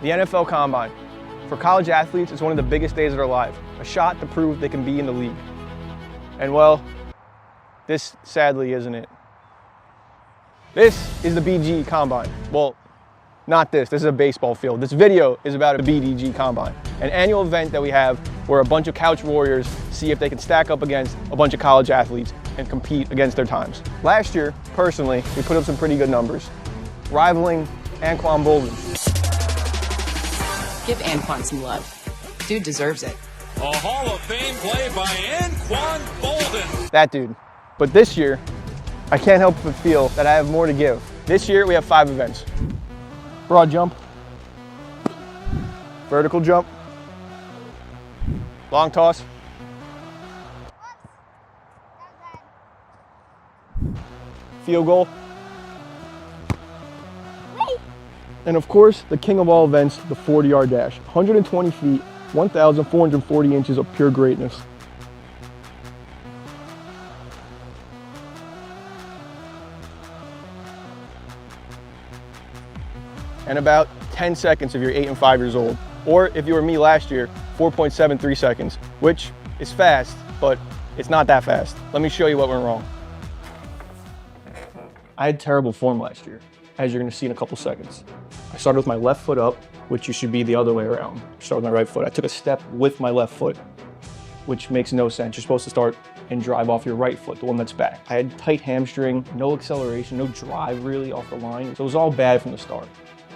The NFL Combine. For college athletes, it's one of the biggest days of their life. A shot to prove they can be in the league. And well, this sadly isn't it. This is the BG Combine. Well, not this. This is a baseball field. This video is about a BDG Combine, an annual event that we have where a bunch of couch warriors see if they can stack up against a bunch of college athletes and compete against their times. Last year, personally, we put up some pretty good numbers, rivaling Anquan Bolden. Give Anquan some love. Dude deserves it. A Hall of Fame play by Anquan Bolden. That dude. But this year, I can't help but feel that I have more to give. This year, we have 5 events. Broad jump, vertical jump, long toss, field goal, and of course, the king of all events, the 40-yard dash. 120 feet, 1,440 inches of pure greatness. And about 10 seconds if you're 8 and 5 years old. Or if you were me last year, 4.73 seconds, which is fast, but it's not that fast. Let me show you what went wrong. I had terrible form last year, as you're gonna see in a couple seconds. I started with my left foot up, which you should be the other way around. Start with my right foot. I took a step with my left foot, which makes no sense. You're supposed to start and drive off your right foot, the one that's back. I had tight hamstring, no acceleration, no drive really off the line. So it was all bad from the start.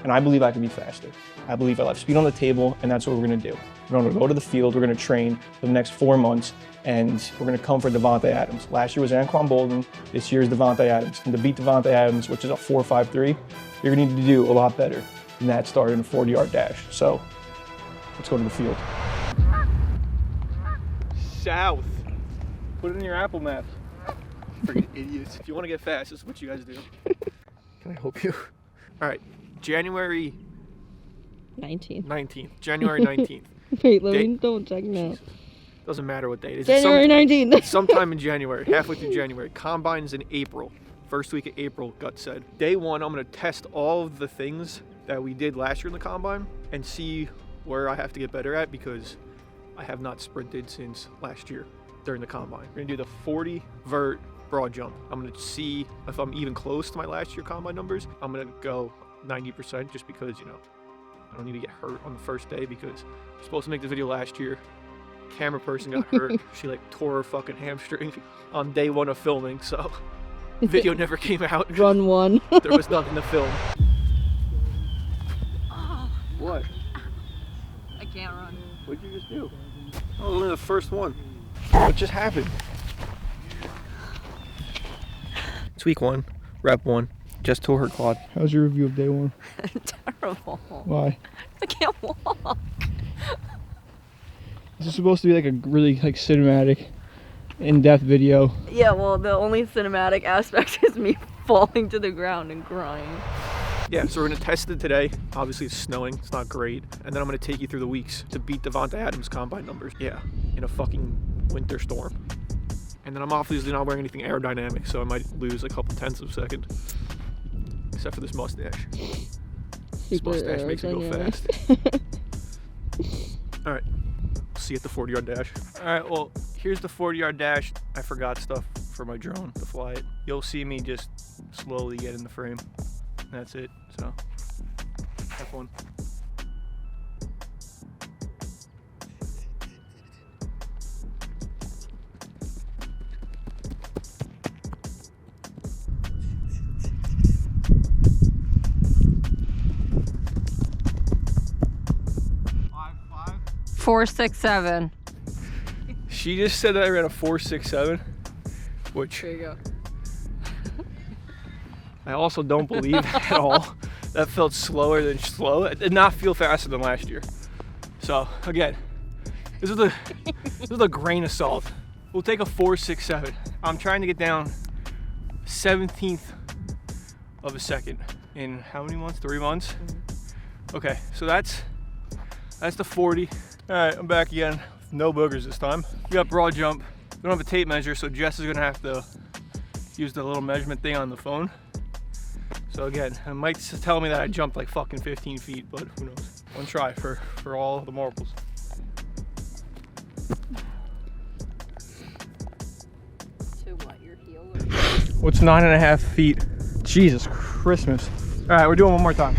And I believe I can be faster. I believe I'll have speed on the table, and that's what we're gonna do. We're gonna go to the field, we're gonna train for the next 4 months, and we're gonna come for Davante Adams. Last year was Anquan Bolden, this year is Davante Adams. And to beat Davante Adams, which is a 4.53, you're gonna need to do a lot better than that start in a 40-yard dash. So, let's go to the field. South. Put it in your Apple Maps. Freaking idiots. If you wanna get fast, this is what you guys do. Can I help you? All right. January 19th. January 19th. Wait, let me double check now. Doesn't matter what date. It's January 19th. sometime in January, halfway through January. Combine's in April. First week of April, Gut said. Day 1, I'm gonna test all of the things that we did last year in the Combine and see where I have to get better at, because I have not sprinted since last year during the Combine. We're gonna do the 40 vert broad jump. I'm gonna see if I'm even close to my last year Combine numbers. I'm gonna go 90% just because, you know, I don't need to get hurt on the first day, because I was supposed to make the video last year. Camera person got hurt. She like tore her fucking hamstring on day 1 of filming, so video never came out. Run 1. There was nothing to film. What? I can't run. What'd you just do? Oh, only the first one. What just happened? It's week 1, rep 1. Just tore her quad. How's your review of day 1? Terrible. Why? I can't walk. This is supposed to be like a really like cinematic, in-depth video. Yeah, well, the only cinematic aspect is me falling to the ground and crying. Yeah, so we're gonna test it today. Obviously it's snowing, it's not great. And then I'm gonna take you through the weeks to beat Davante Adams Combine numbers. Yeah, in a fucking winter storm. And then I'm obviously not wearing anything aerodynamic, so I might lose a couple tenths of a second. Except for this mustache. This mustache makes me go fast. All right, see you at the 40-yard dash. All right, well, here's the 40-yard dash. I forgot stuff for my drone to fly it. You'll see me just slowly get in the frame. That's it, so have fun. Four, 6, 7. She just said that I ran a 4.67, which There you go. I also don't believe at all. That felt slower than slow. It did not feel faster than last year. So again, this is a grain of salt. We'll take a 4.67. I'm trying to get down 17th of a second in how many months? 3 months? Okay, so that's the 40. All right, I'm back again. No boogers this time. We got broad jump. We don't have a tape measure, so Jess is gonna have to use the little measurement thing on the phone. So again, it might tell me that I jumped like fucking 15 feet, but who knows. One try for all the marbles. To what, your heel? What's 9.5 feet? Jesus Christmas. All right, we're doing one more time.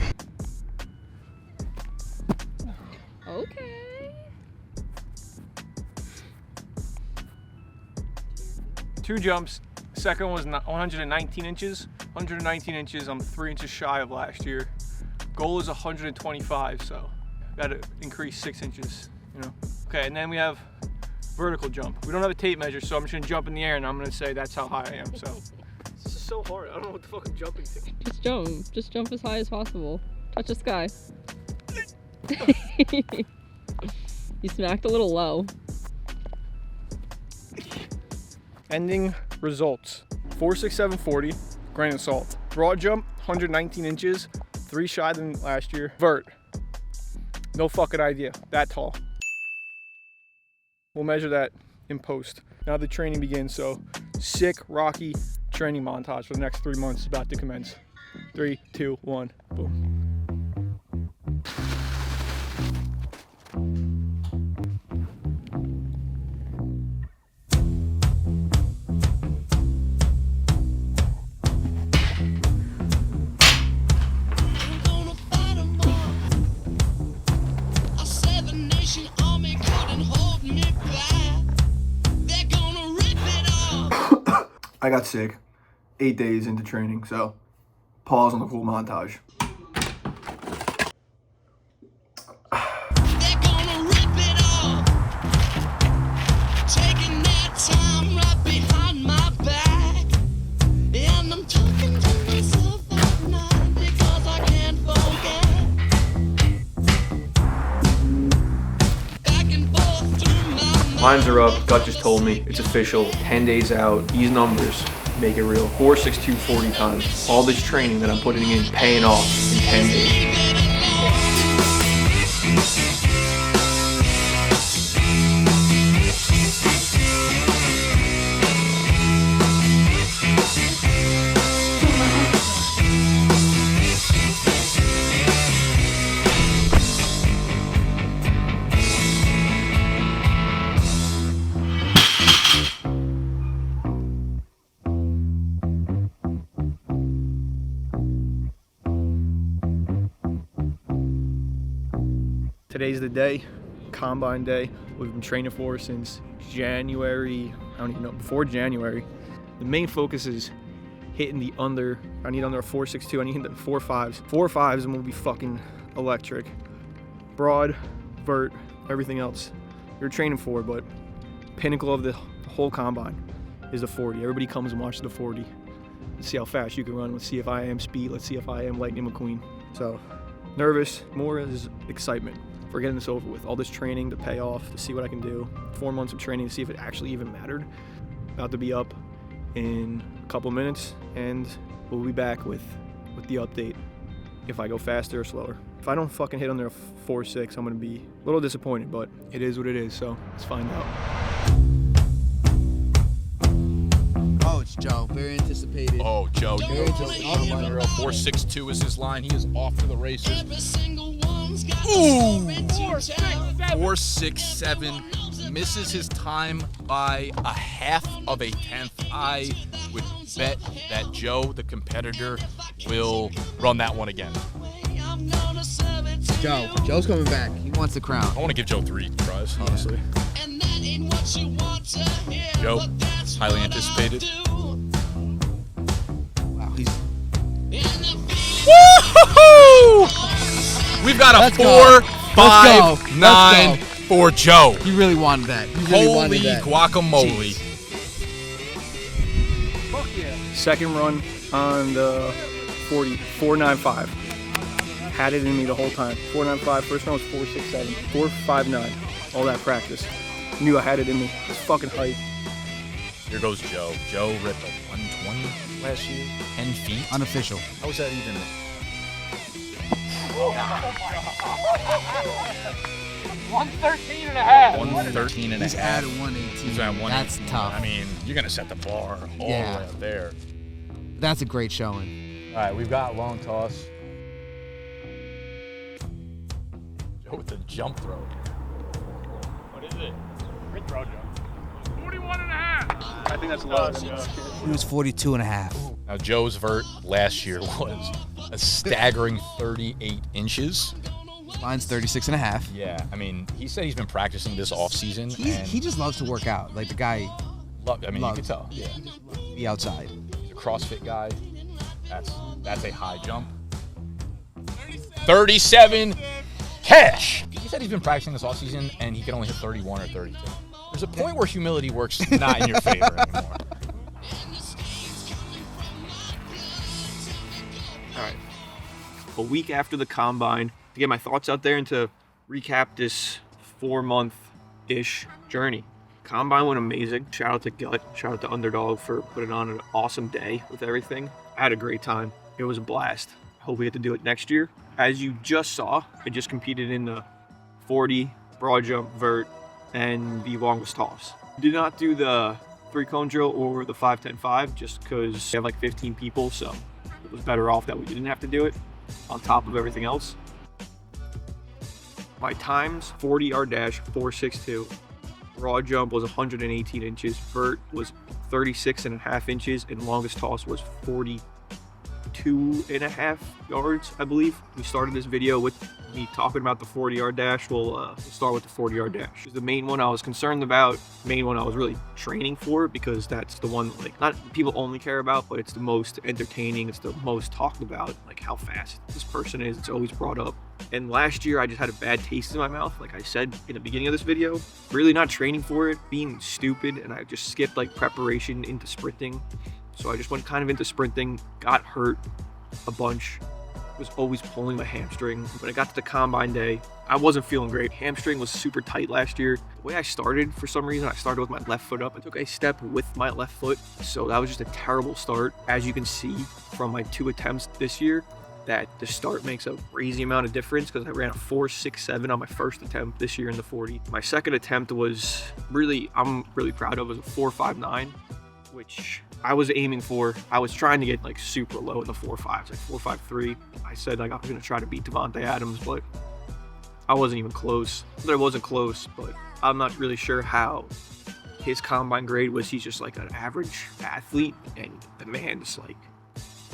Okay. 2 jumps. Second one was 119 inches. 119 inches, I'm 3 inches shy of last year. Goal is 125, so gotta increase 6 inches, you know. Okay, and then we have vertical jump. We don't have a tape measure, so I'm just gonna jump in the air and I'm gonna say that's how high I am, so. This is so hard, I don't know what the fuck I'm jumping to. Just jump as high as possible. Touch the sky. You smacked a little low. Ending results, 4.6740, grain of salt. Broad jump, 119 inches, 3 shy than last year. Vert, no fucking idea, that tall. We'll measure that in post. Now the training begins, so sick, rocky training montage for the next 3 months is about to commence. 3, 2, 1, boom. I got sick 8 days into training, so pause on the cool montage. They're gonna rip it off, taking their time right behind my back. And I'm talking to myself at night because I can't forget. Back and forth through my mind. Lines are up, gut just told me, it's official, 10 days out, these numbers make it real. 4.6240 times. All this training that I'm putting in, paying off in 10 days. Leave it alone. Today's the day, combine day. We've been training for since January, I don't even know, before January. The main focus is hitting the under, I need under a 4.62, I need the 4.5s. 4.5s and we'll be fucking electric. Broad, vert, everything else you're training for, but pinnacle of the whole combine is the 40. Everybody comes and watches the 40. Let's see how fast you can run. Let's see if I am speed. Let's see if I am Lightning McQueen. So nervous, more is excitement for getting this over with. All this training to pay off, to see what I can do. 4 months of training to see if it actually even mattered. About to be up in a couple minutes, and we'll be back with the update if I go faster or slower. If I don't fucking hit under a 4.6, I'm gonna be a little disappointed, but it is what it is, so let's find out. Oh, it's Joe. Very anticipated. Oh, Joe, Very anticipated. 4.62 is his line. He is off to the races. Every single one's got a Ooh. story to tell. 4.67, misses his time by a half of a tenth. I would bet that Joe, the competitor, will run that one again. I'm gonna serve it to Joe. you. Joe's coming back. He wants the crown. I want to give Joe 3 tries, honestly. And that ain't what you want to hear, Joe, but that's highly what I anticipated. do. Wow, he's. And the feeling Woo-hoo-hoo! We've got a Let's go. 4, Let's 5, go. 9 Let's for Joe. He really wanted that. He really Holy wanted that. guacamole. Jeez. Second run on the 40, 4.95. Had it in me the whole time. 4.95, first run was 4.67, 4.59. All that practice. Knew I had it in me. It's fucking hype. Here goes Joe. Joe ripped a 120 last year, 10 feet. Unofficial. How was that even? 113 and a half. 113 and a He's half. at 118. He's at 118. That's tough. I mean, you're going to set the bar all Yeah. the way up there. That's a great showing. All right, we've got long toss. Joe with the jump throw. What is it? Good throw, Joe. 41 and a half. I think that's low. He was 42 and a half. Now, Joe's vert last year was a staggering 38 inches. Mine's 36 and a half. Yeah, I mean, he said he's been practicing this offseason. He just loves to work out. Like the guy You loves could tell. Yeah. to be outside. He's a CrossFit guy. That's a high jump. 37 cash. He said he's been practicing this offseason and he can only hit 31 or 32. There's a point where humility works not in your favor anymore. All right. A week after the combine, to get my thoughts out there and to recap this 4-month-ish journey. Combine went amazing. Shout out to Gut. Shout out to Underdog for putting on an awesome day with everything. I had a great time. It was a blast. Hope we get to do it next year. As you just saw, I just competed in the 40, broad jump, vert, and the longest toss. Did not do the 3-cone drill or the 5-10-5 just because we have like 15 people, so it was better off that we didn't have to do it on top of everything else. My times, 40-yard dash, 4.62. Broad jump was 118 inches. Vert was 36.5 inches, and longest toss was 42.5 yards, I believe. We started this video with me talking about the 40-yard dash. We'll start with the 40-yard dash. It's the main one I was concerned about, main one I was really training for, because that's the one like not people only care about, but it's the most entertaining, it's the most talked about, like how fast this person is. It's always brought up. And last year I just had a bad taste in my mouth, like I said in the beginning of this video. Really not training for it, being stupid, and I just skipped like preparation into sprinting. So I just went kind of into sprinting, got hurt a bunch, was always pulling my hamstring. When I got to the combine day, I wasn't feeling great. Hamstring was super tight last year. The way I started, for some reason, I started with my left foot up. I took a step with my left foot, so that was just a terrible start. As you can see from my 2 attempts this year, that the start makes a crazy amount of difference, because I ran a 4.67 on my first attempt this year in the 40. My second attempt was I'm really proud of, it was a 4.59, which I was aiming for. I was trying to get like super low in the 4.5s, like 4.53. I said like I was gonna try to beat Davante Adams, but I wasn't even close. But it wasn't close, but I'm not really sure how his combine grade was. He's just like an average athlete, and the man just like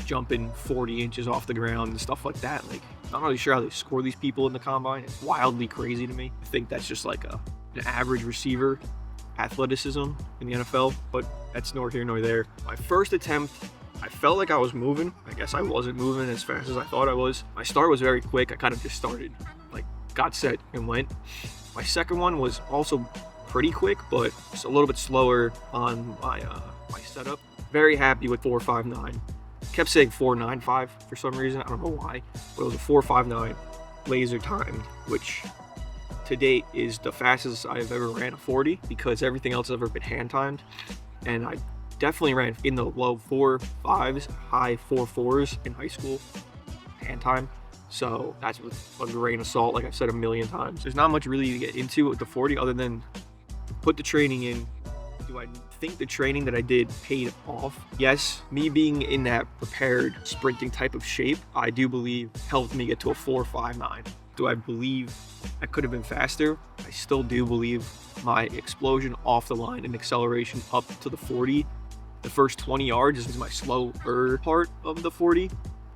jumping 40 inches off the ground and stuff like that. Like, I'm not really sure how they score these people in the combine. It's wildly crazy to me. I think that's just like an average receiver athleticism in the NFL, but that's nor here nor there. My first attempt, I felt like I was moving. I guess I wasn't moving as fast as I thought I was. My start was very quick. I kind of just started, like got set and went. My second one was also pretty quick, but just a little bit slower on my setup. Very happy with 4.59. Kept saying 4.95 for some reason. I don't know why, but it was a 4.59 laser time, which to date is the fastest I've ever ran a 40, because everything else has ever been hand timed. And I definitely ran in the low 4.5s, high 4.4s in high school, hand time. So that's with a grain of salt, like I've said a million times. There's not much really to get into with the 40 other than put the training in. Do I think the training that I did paid off? Yes, me being in that prepared sprinting type of shape, I do believe helped me get to a 4.59. Do I believe I could have been faster? I still do believe my explosion off the line and acceleration up to the 40. The first 20 yards is my slower part of the 40.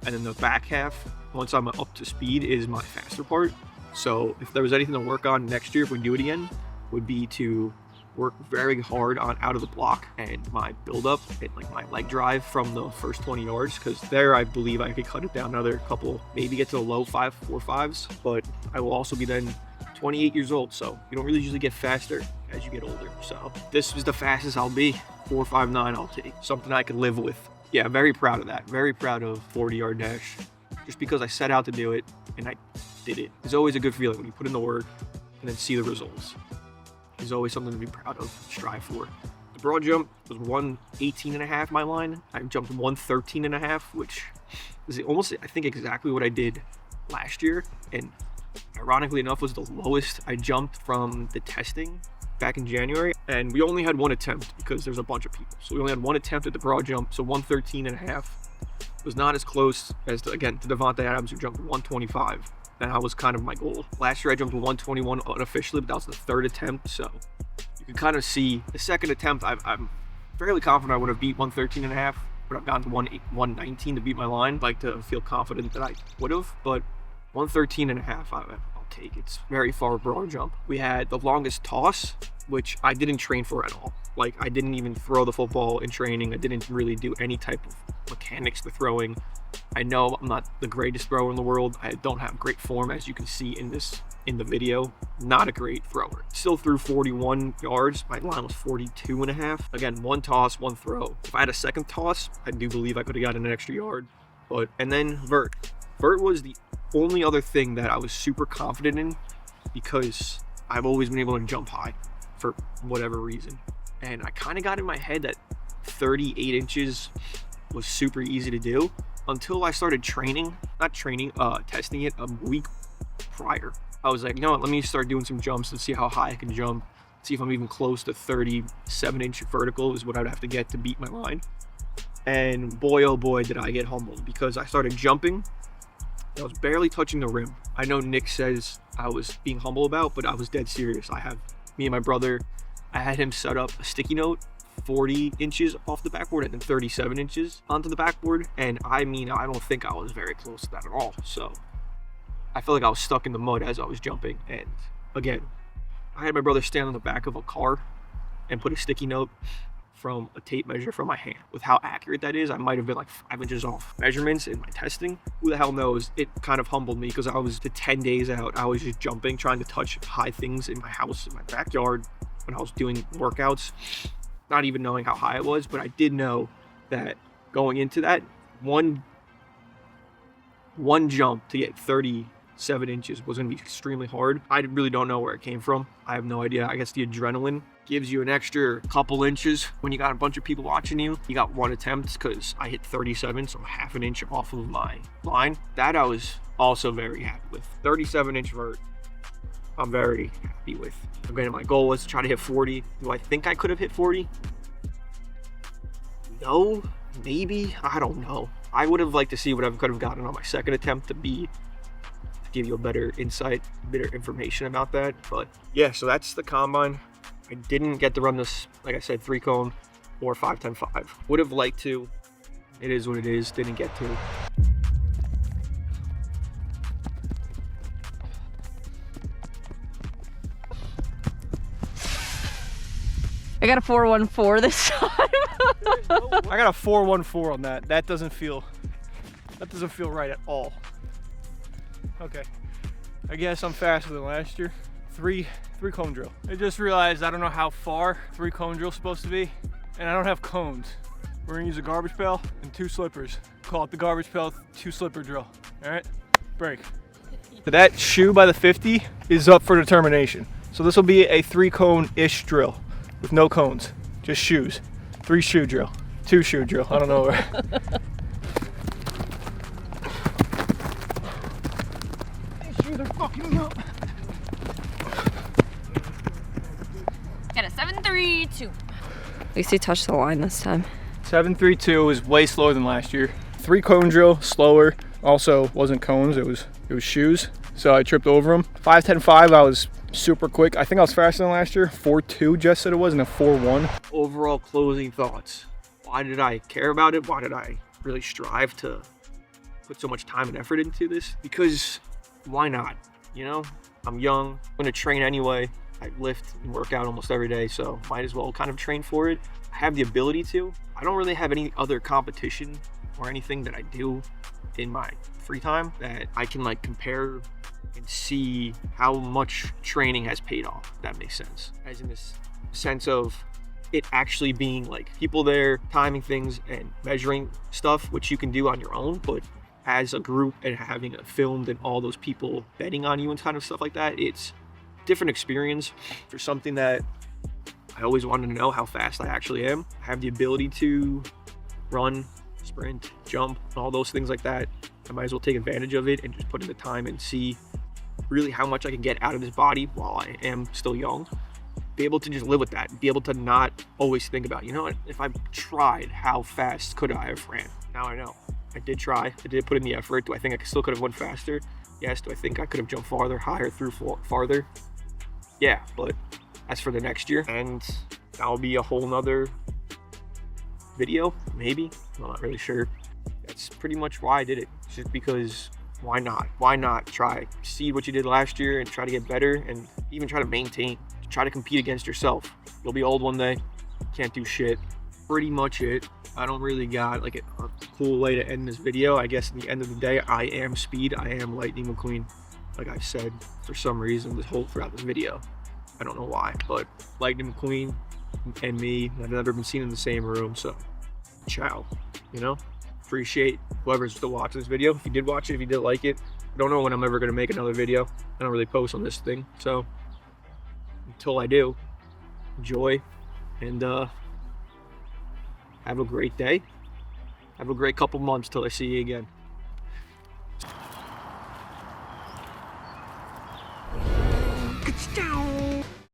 And then the back half, once I'm up to speed, is my faster part. So if there was anything to work on next year, if we do it again, would be to work very hard on out of the block and my build up and like my leg drive from the first 20 yards, because there I believe I could cut it down another couple, maybe get to the low 4.5s. But I will also be then 28 years old, so you don't really usually get faster as you get older. So this is the fastest I'll be. 4.59 I'll take, something I could live with. Yeah, very proud of that. Very proud of 40-yard dash, just because I set out to do it and I did it. It's always a good feeling when you put in the work and then see the results. Is always something to be proud of, strive for. The broad jump was 118.5 my line. I jumped 113.5, which is almost, I think, exactly what I did last year. And ironically enough, was the lowest I jumped from the testing back in January. And we only had one attempt because there's a bunch of people. So we only had one attempt at the broad jump. So 113.5 was not as close as, again, to Davante Adams, who jumped 125. That was kind of my goal. Last year I jumped 121 unofficially, but that was the third attempt. So you can kind of see the second attempt, I'm fairly confident I would have beat 113.5, but I've gotten to 119 to beat my line. I'd like to feel confident that I would have, but 113.5, I'll take. It's very far broad jump. We had the longest toss, which I didn't train for at all. Like, I didn't even throw the football in training. I didn't really do any type of mechanics to throwing. I know I'm not the greatest thrower in the world. I don't have great form, as you can see in the video. Not a great thrower. Still threw 41 yards. My line was 42.5. Again, one toss, one throw. If I had a second toss, I do believe I could have gotten an extra yard. And then vert. Vert was the only other thing that I was super confident in, because I've always been able to jump high for whatever reason. And I kind of got in my head that 38 inches was super easy to do until I started testing it a week prior. I was like, you know what, let me start doing some jumps and see how high I can jump, see if I'm even close to 37-inch vertical is what I'd have to get to beat my line. And boy, oh boy, did I get humbled, because I started jumping. I was barely touching the rim. I know Nick says I was being humble about, but I was dead serious. Me and my brother, I had him set up a sticky note 40 inches off the backboard and then 37 inches onto the backboard. And I mean, I don't think I was very close to that at all. So I felt like I was stuck in the mud as I was jumping. And again, I had my brother stand on the back of a car and put a sticky note from a tape measure from my hand. With how accurate that is, I might have been like 5 inches off measurements in my testing. Who the hell knows? It kind of humbled me, because I was 10 days out. I was just jumping, trying to touch high things in my house, in my backyard, when I was doing workouts, not even knowing how high it was. But I did know that going into that, one jump to get 37 inches was going to be extremely hard. I really don't know where it came from. I have no idea. I guess the adrenaline gives you an extra couple inches when you got a bunch of people watching you. You got one attempt, because I hit 37, so half an inch off of my line. That I was also very happy with. 37-inch vert, I'm very happy with. Again, my goal was to try to hit 40. Do I think I could have hit 40? No, maybe, I don't know. I would have liked to see what I could have gotten on my second attempt to give you a better insight, better information about that. But yeah, so that's the combine. I didn't get to run this, like I said, 3-cone or 5-10-5. Would have liked to. It is what it is. Didn't get to. I got a 414 this time. I got a 414 on that. That doesn't feel right at all. Okay, I guess I'm faster than last year. Three cone drill. I just realized I don't know how far 3-cone drill is supposed to be, and I don't have cones. We're gonna use a garbage pail and 2 slippers. Call it the garbage pail 2 slipper drill. All right, break. So that shoe by the 50 is up for determination. So this will be a 3-cone-ish drill with no cones, just shoes. 3 shoe drill, 2 shoe drill. I don't know where. These shoes are fucking me up. Got a 732. At least he touched the line this time. 732 is way slower than last year. 3-cone drill, slower. Also wasn't cones, it was shoes. So I tripped over them. 5-10-5, I was super quick. I think I was faster than last year. 4.2 Jess said it was, and a 4.1. Overall closing thoughts. Why did I care about it? Why did I really strive to put so much time and effort into this? Because why not? You know, I'm young, I'm gonna train anyway. I lift and work out almost every day, so might as well kind of train for it. I have the ability to. I don't really have any other competition or anything that I do in my free time that I can like compare and see how much training has paid off, if that makes sense. As in this sense of it actually being like people there timing things and measuring stuff, which you can do on your own, but as a group and having it filmed and all those people betting on you and kind of stuff like that, it's different experience for something that I always wanted to know how fast I actually am. I have the ability to run, sprint, jump, all those things like that. I might as well take advantage of it and just put in the time and see really how much I can get out of this body while I am still young. Be able to just live with that. Be able to not always think about, you know what, if I tried, how fast could I have ran? Now I know. I did try. I did put in the effort. Do I think I still could have went faster? Yes. Do I think I could have jumped farther, higher, through farther? Yeah, but that's for the next year. And that'll be a whole nother video, maybe. I'm not really sure. That's pretty much why I did it. It's just because why not? Why not try? See what you did last year and try to get better and even try to maintain. Try to compete against yourself. You'll be old one day. Can't do shit. Pretty much it. I don't really got like a cool way to end this video. I guess at the end of the day, I am Speed. I am Lightning McQueen. Like I said, for some reason, throughout this video. I don't know why, but Lightning McQueen and me have never been seen in the same room, so ciao, you know? Appreciate whoever's still watching this video. If you did watch it, if you did like it, I don't know when I'm ever gonna make another video. I don't really post on this thing, so until I do, enjoy and have a great day. Have a great couple months till I see you again.